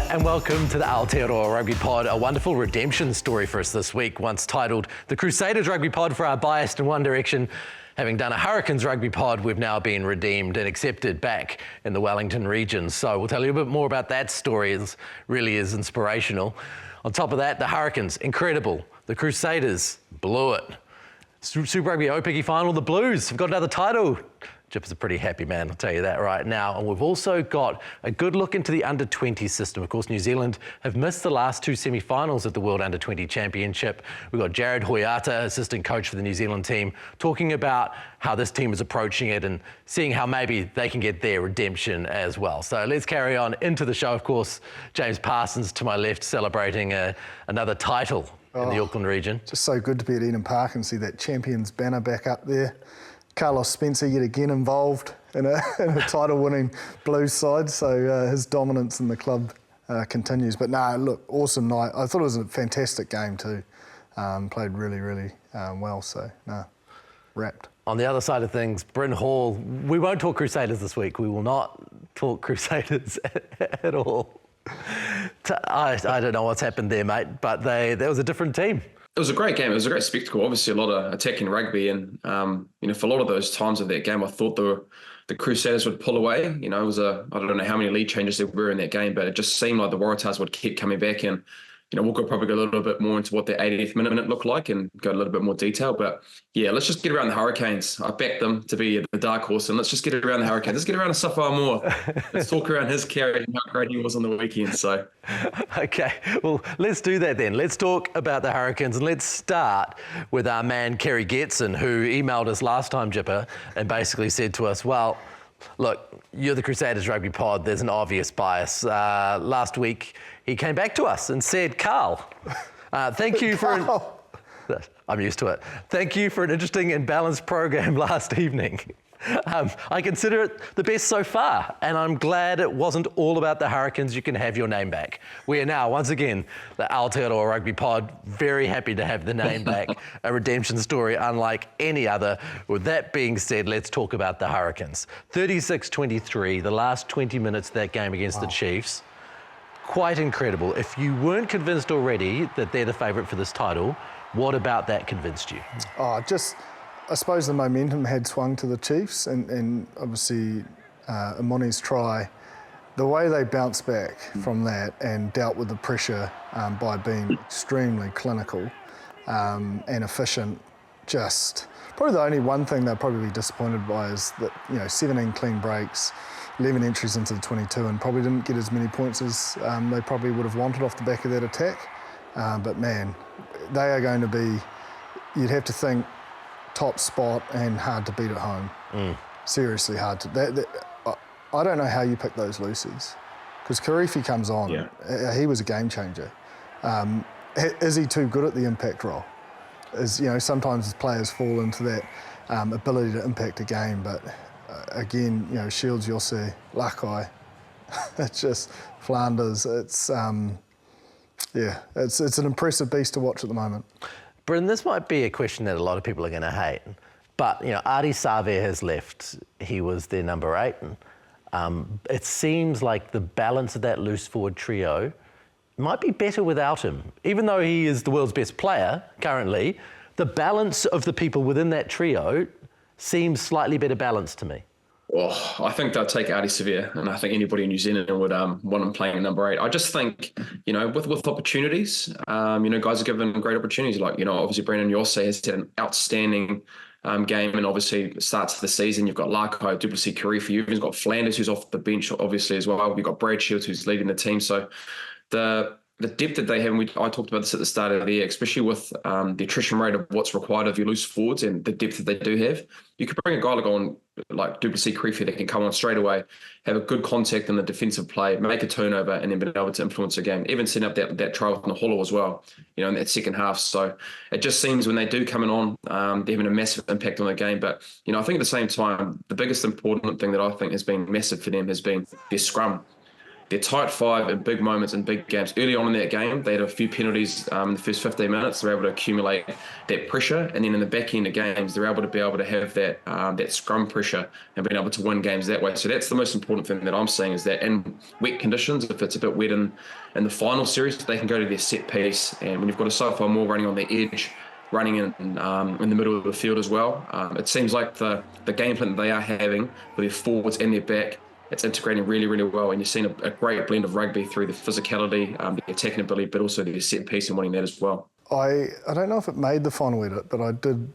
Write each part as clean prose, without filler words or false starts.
And welcome to the Aotearoa Rugby Pod, a wonderful redemption story for us this week, once titled The Crusaders Rugby Pod for our biased in one direction. Having done a Hurricanes Rugby Pod, we've now been redeemed and accepted back in the Wellington region. So we'll tell you a bit more about that story. It really is inspirational. On top of that, the Hurricanes, incredible. The Crusaders blew it. Super Rugby Aupiki final, the Blues have got another title. Jip's a pretty happy man, I'll tell you that right now. And we've also got a good look into the under-20 system. Of course, New Zealand have missed the last two semi-finals at the World Under-20 Championship. We've got Jared Hoiata, assistant coach for the New Zealand team, talking about how this team is approaching it and seeing how maybe they can get their redemption as well. So let's carry on into the show. Of course, James Parsons to my left, celebrating another title in the Auckland region. Just so good to be at Eden Park and see that Champions banner back up there. Carlos Spencer yet again involved in a title-winning Blues side, so his dominance in the club continues. But no, look, awesome night. I thought it was a fantastic game too. Played really, really well, so no, wrapped. On the other side of things, Bryn Hall, we won't talk Crusaders this week. We will not talk Crusaders at all. I don't know what's happened there, mate, but there was a different team. It was a great game. It was a great spectacle. Obviously, a lot of attacking rugby, and for a lot of those times of that game, I thought the Crusaders would pull away. It was I don't know how many lead changes there were in that game, but it just seemed like the Waratahs would keep coming back, and we'll probably go a little bit more into what the 80th minute looked like and go a little bit more detail. But yeah, let's just get around the Hurricanes. I backed them to be the dark horse, and let's just get around the Hurricanes. Let's get around Asafo Aumua. Let's talk around his carry and how great he was on the weekend. So, okay, well, let's do that then. Let's talk about the Hurricanes, and let's start with our man Kerry Getson, who emailed us last time, Jipper, and basically said to us, well, look, you're the Crusaders Rugby Pod. There's an obvious bias. Last week, he came back to us and said, Carl, thank you for... I'm used to it. Thank you for an interesting and balanced program last evening. I consider it the best so far, and I'm glad it wasn't all about the Hurricanes. You can have your name back. We are now, once again, the Aotearoa Rugby Pod. Very happy to have the name back. A redemption story unlike any other. With that being said, let's talk about the Hurricanes. 36-23, the last 20 minutes of that game against the Chiefs. Quite incredible. If you weren't convinced already that they're the favourite for this title, what about that convinced you? I suppose the momentum had swung to the Chiefs, and obviously Imoni's try, the way they bounced back from that and dealt with the pressure by being extremely clinical and efficient. Just probably the only one thing they'll probably be disappointed by is that 17 clean breaks, 11 entries into the 22, and probably didn't get as many points as they probably would have wanted off the back of that attack. But man, they are going to be, you'd have to think, top spot and hard to beat at home. Seriously hard to. I don't know how you pick those loosies, because Karifi comes on. Yeah. He was a game changer. Is he too good at the impact role? Sometimes players fall into that ability to impact a game, but again, Shields, Yossi, Lakai, it's just Flanders. It's it's an impressive beast to watch at the moment. Bryn, this might be a question that a lot of people are going to hate, but Ardie Savea has left. He was their number 8. And, it seems like the balance of that loose forward trio might be better without him. Even though he is the world's best player currently, the balance of the people within that trio seems slightly better balanced to me. Well, I think they'll take Ardie Savea, and I think anybody in New Zealand would want him playing number 8. I just think, with opportunities, guys are given great opportunities. Like, obviously Brendan Yossi has had an outstanding game, and obviously starts the season. You've got Lakai, Duplessis, Karifi. You've even got Flanders, who's off the bench, obviously, as well. You've got Brad Shields, who's leading the team. So the depth that they have, and I talked about this at the start of the year, especially with the attrition rate of what's required of your loose forwards and the depth that they do have. You could bring a guy like Duplessis, Karifi that can come on straight away, have a good contact in the defensive play, make a turnover, and then be able to influence a game. Even setting up that try with Naholo as well, in that second half. So it just seems when they do come on, they're having a massive impact on the game. But, I think at the same time, the biggest important thing that I think has been massive for them has been their scrum. their tight five in big moments and big games. Early on in that game, they had a few penalties in the first 15 minutes. They're able to accumulate that pressure, and then in the back end of games, they're able to have that that scrum pressure and being able to win games that way. So that's the most important thing that I'm seeing, is that in wet conditions, if it's a bit wet in the final series, they can go to their set piece, and when you've got Asafo Aumua running on the edge, running in the middle of the field as well, it seems like the game plan that they are having with their forwards and their back, it's integrating really, really well, and you're seeing a great blend of rugby through the physicality, the attacking ability, but also the set piece and winning that as well. I don't know if it made the final edit, but I did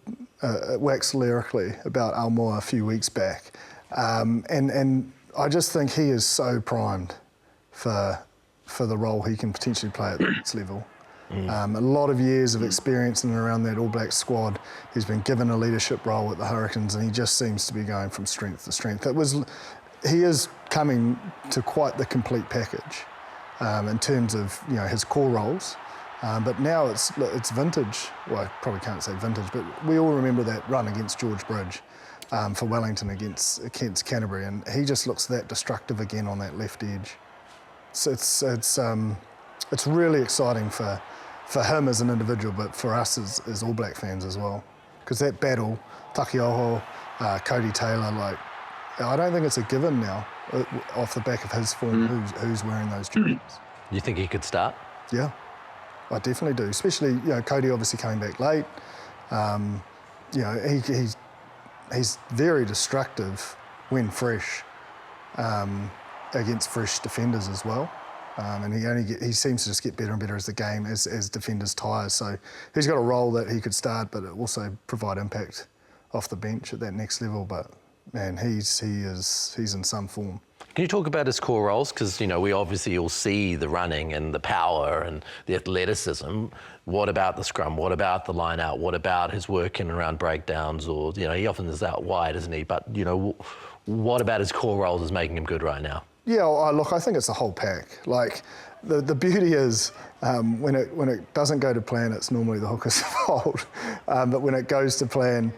wax lyrically about Aumua a few weeks back, and I just think he is so primed for the role he can potentially play at the next level. A lot of years of experience in and around that All Blacks squad. He's been given a leadership role at the Hurricanes, and he just seems to be going from strength to strength. He is coming to quite the complete package in terms of his core roles. But now it's vintage. Well, I probably can't say vintage, but we all remember that run against George Bridge for Wellington against Canterbury, and he just looks that destructive again on that left edge. So it's really exciting for him as an individual, but for us as All Black fans as well. Because that battle, Takiaho, Cody Taylor, I don't think it's a given now, off the back of his form, who's wearing those jerseys. You think he could start? Yeah, I definitely do. Especially, Cody obviously coming back late. He's very destructive when fresh, against fresh defenders as well. And he seems to just get better and better as the game, as defenders tire. So he's got a role that he could start, but also provide impact off the bench at that next level. But man, he's in some form. Can you talk about his core roles? Because we obviously all see the running and the power and the athleticism. What about the scrum? What about the line out? What about his work in and around breakdowns? Or he often is out wide, isn't he? But what about his core roles is making him good right now? Yeah, look, I think it's the whole pack. The beauty is when it doesn't go to plan, it's normally the hooker's fault. But when it goes to plan,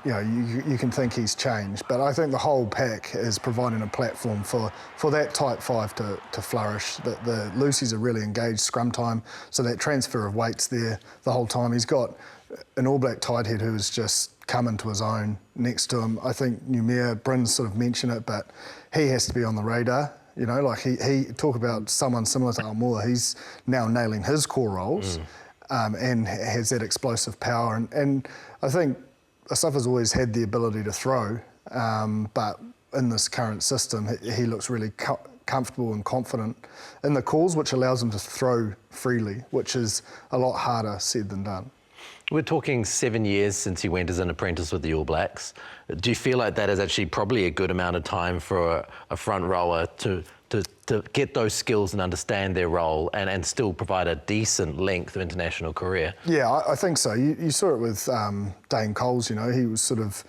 you can think he's changed. But I think the whole pack is providing a platform for that type 5 to flourish. The Lucy's are really engaged scrum time, so that transfer of weight's there the whole time. He's got an All Black tight head who's just come into his own next to him. I think Bryn's sort of mentioned it, but he has to be on the radar. He talk about someone similar to Aumua. He's now nailing his core roles and has that explosive power. And I think Asafa's always had the ability to throw, but in this current system, he looks really comfortable and confident in the calls, which allows him to throw freely, which is a lot harder said than done. We're talking 7 years since he went as an apprentice with the All Blacks. Do you feel like that is actually probably a good amount of time for a front rower to get those skills and understand their role and still provide a decent length of international career? Yeah, I think so. You saw it with Dane Coles, he was sort of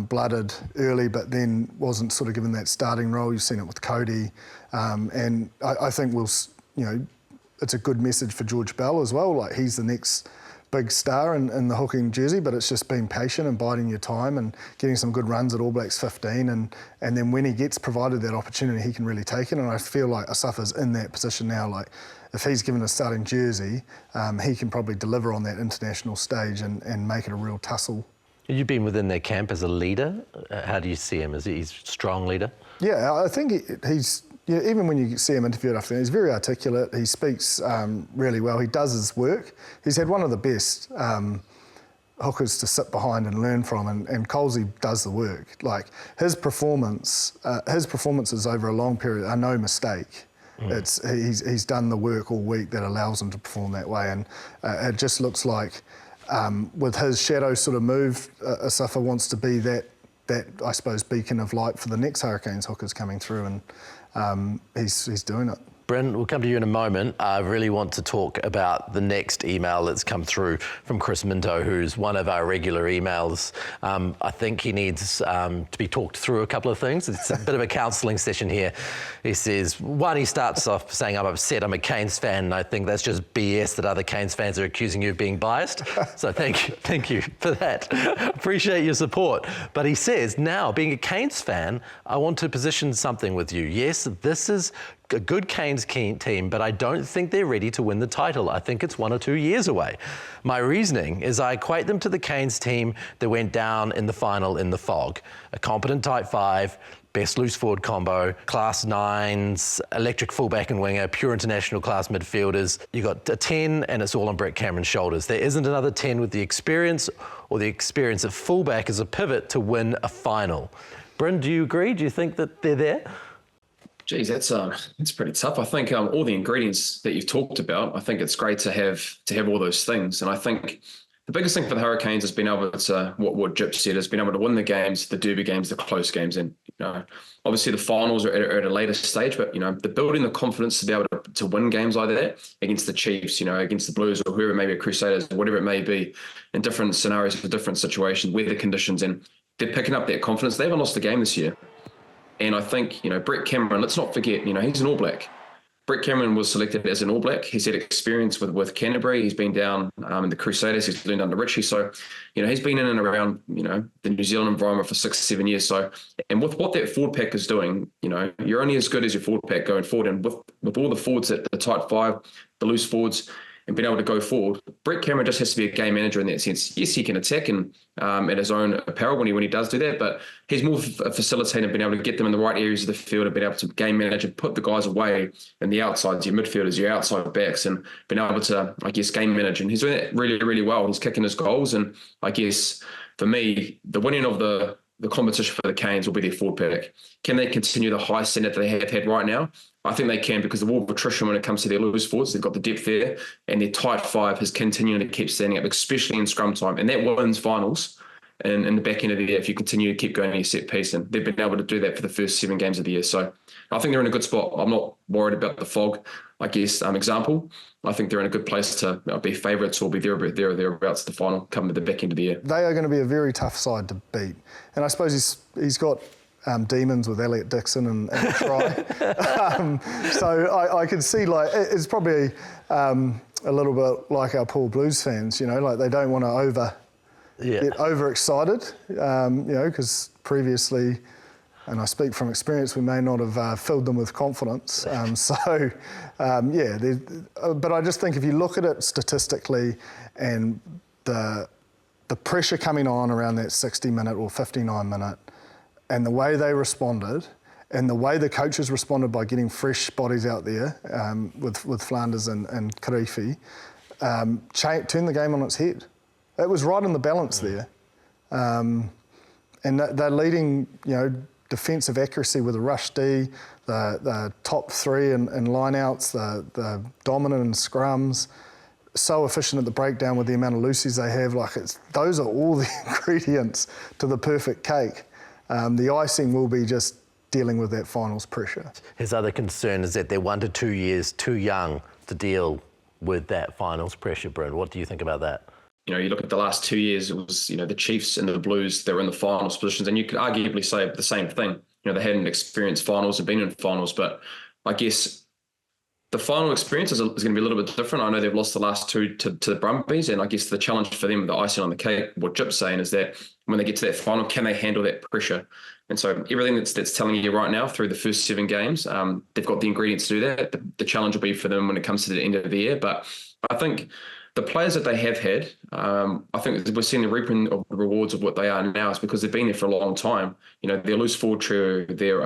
blooded early, but then wasn't sort of given that starting role. You've seen it with Cody. And I think it's a good message for George Bell as well. He's the next big star in the hooking jersey, but it's just being patient and biding your time and getting some good runs at All Blacks 15, and then when he gets provided that opportunity, he can really take it. And I feel like Asafa's in that position now. If he's given a starting jersey, he can probably deliver on that international stage and make it a real tussle. You've been within their camp as a leader. How do you see him? Is he a strong leader? Yeah, I think he's... Yeah, even when you see him interviewed after that, he's very articulate. He speaks really well. He does his work. He's had one of the best hookers to sit behind and learn from, and Colesy does the work. His performances over a long period are no mistake. He's done the work all week that allows him to perform that way, and it just looks like with his shadow sort of move, Asafa wants to be that I suppose beacon of light for the next Hurricanes hookers coming through, and he's doing it. Bryn, we'll come to you in a moment. I really want to talk about the next email that's come through from Chris Minto, who's one of our regular emails. I think he needs to be talked through a couple of things. It's a bit of a counselling session here. He says, one, he starts off saying, I'm upset, I'm a Canes fan, and I think that's just BS that other Canes fans are accusing you of being biased. So thank you for that. Appreciate your support. But he says, now, being a Canes fan, I want to position something with you. Yes, this is a good Canes team, but I don't think they're ready to win the title. I think it's 1 or 2 years away. My reasoning is I equate them to the Canes team that went down in the final in the fog. A competent tight five, best loose forward combo, class 9s, electric fullback and winger, pure international class midfielders. You got a 10 and it's all on Brett Cameron's shoulders. There isn't another 10 with the experience or the experience of fullback as a pivot to win a final. Bryn, do you agree? Do you think that they're there? Geez, that's pretty tough. I think all the ingredients that you've talked about, I think it's great to have all those things. And I think the biggest thing for the Hurricanes has been able to, what Jip said, has been able to win the games, the derby games, the close games. And, obviously the finals are at a later stage, but, they're building the confidence to be able to win games like that against the Chiefs, against the Blues or whoever it may be, Crusaders, whatever it may be, in different scenarios for different situations, weather conditions. And they're picking up that confidence. They haven't lost a game this year. And I think, Brett Cameron, let's not forget, he's an All Black. Brett Cameron was selected as an All Black. He's had experience with Canterbury. He's been down in the Crusaders. He's learned under Richie. So, he's been in and around, the New Zealand environment for 6-7 years. So, and with what that forward pack is doing, you're only as good as your forward pack going forward. And with all the forwards at the tight five, the loose forwards, and being able to go forward, Brett Cameron just has to be a game manager in that sense. Yes, he can attack and at his own apparel when he does do that, but he's more a facilitator, being able to get them in the right areas of the field and being able to game manage and put the guys away in the outsides, your midfielders, your outside backs, and being able to, game manage. And he's doing that really, really well. He's kicking his goals, and I guess for me, the winning of the competition for the Canes will be their forward pack. Can they continue the high standard that they have had right now? I think they can, because the wall of attrition when it comes to their loose forwards, they've got the depth there, and their tight five is continuing to keep standing up, especially in scrum time. And that wins finals in the back end of the year if you continue to keep going to your set piece. And they've been able to do that for the first 7 games of the year. So I think they're in a good spot. I'm not worried about the fog, example. I think they're in a good place to be favourites or be thereabouts the final coming to the back end of the year. They are going to be a very tough side to beat. And I suppose he's got demons with Elliot Dixon and try. So I can see, it's probably a little bit like our poor Blues fans, they don't want to get overexcited, because previously, and I speak from experience, we may not have filled them with confidence. But I just think if you look at it statistically and the pressure coming on around that 60-minute or 59-minute, and the way they responded, and the way the coaches responded by getting fresh bodies out there with Flanders and Karifi, turned the game on its head. It was right in the balance there. And they're leading, defensive accuracy with a rush D, the top 3 in line-outs, the dominant in scrums, so efficient at the breakdown with the amount of loosies they have. Those are all the ingredients to the perfect cake. The icing will be just dealing with that finals pressure. His other concern is that they're 1 to 2 years too young to deal with that finals pressure, Bryn. What do you think about that? You look at the last 2 years, it was, the Chiefs and the Blues, they were in the finals positions, and you could arguably say the same thing. They hadn't experienced finals and been in finals, but I guess the final experience is going to be a little bit different. I know they've lost the last 2 to the Brumbies, and I guess the challenge for them, the icing on the cake, what Jip's saying is that when they get to that final, can they handle that pressure? And so everything that's telling you right now through the first 7 games, they've got the ingredients to do that. The challenge will be for them when it comes to the end of the year. But I think the players that they have had, I think we're seeing the reaping of the rewards of what they are now is because they've been there for a long time. Their loose forward trio, their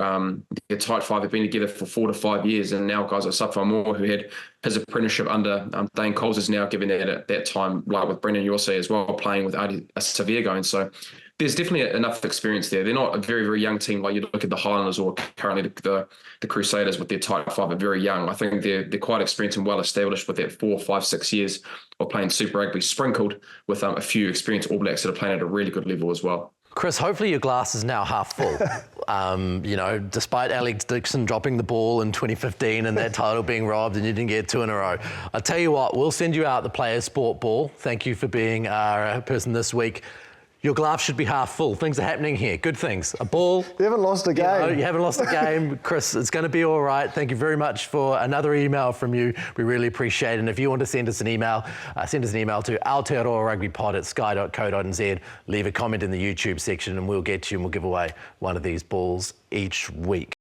tight five have been together for 4 to 5 years, and now guys like Asafo Aumua, who had his apprenticeship under Dane Coles, is now given that at that time, like with Brendan Yorsay as well, playing with Aotearoa going. So there's definitely enough experience there. They're not a very, very young team like you look at the Highlanders or currently the Crusaders with their tight five are very young. I think they're quite experienced and well established with that 4, 5, 6 years of playing Super Rugby, sprinkled with a few experienced All Blacks that are playing at a really good level as well. Chris, hopefully your glass is now half full. Despite Alex Dixon dropping the ball in 2015 and that title being robbed and you didn't get 2 in a row. I'll tell you what, we'll send you out the Players Sport Ball. Thank you for being our person this week. Your glass should be half full. Things are happening here. Good things. A ball. You haven't lost a game. You haven't lost a game. Chris, it's going to be all right. Thank you very much for another email from you. We really appreciate it. And if you want to send us an email to Aotearoa rugbypod@sky.co.nz. Leave a comment in the YouTube section and we'll get you and we'll give away one of these balls each week.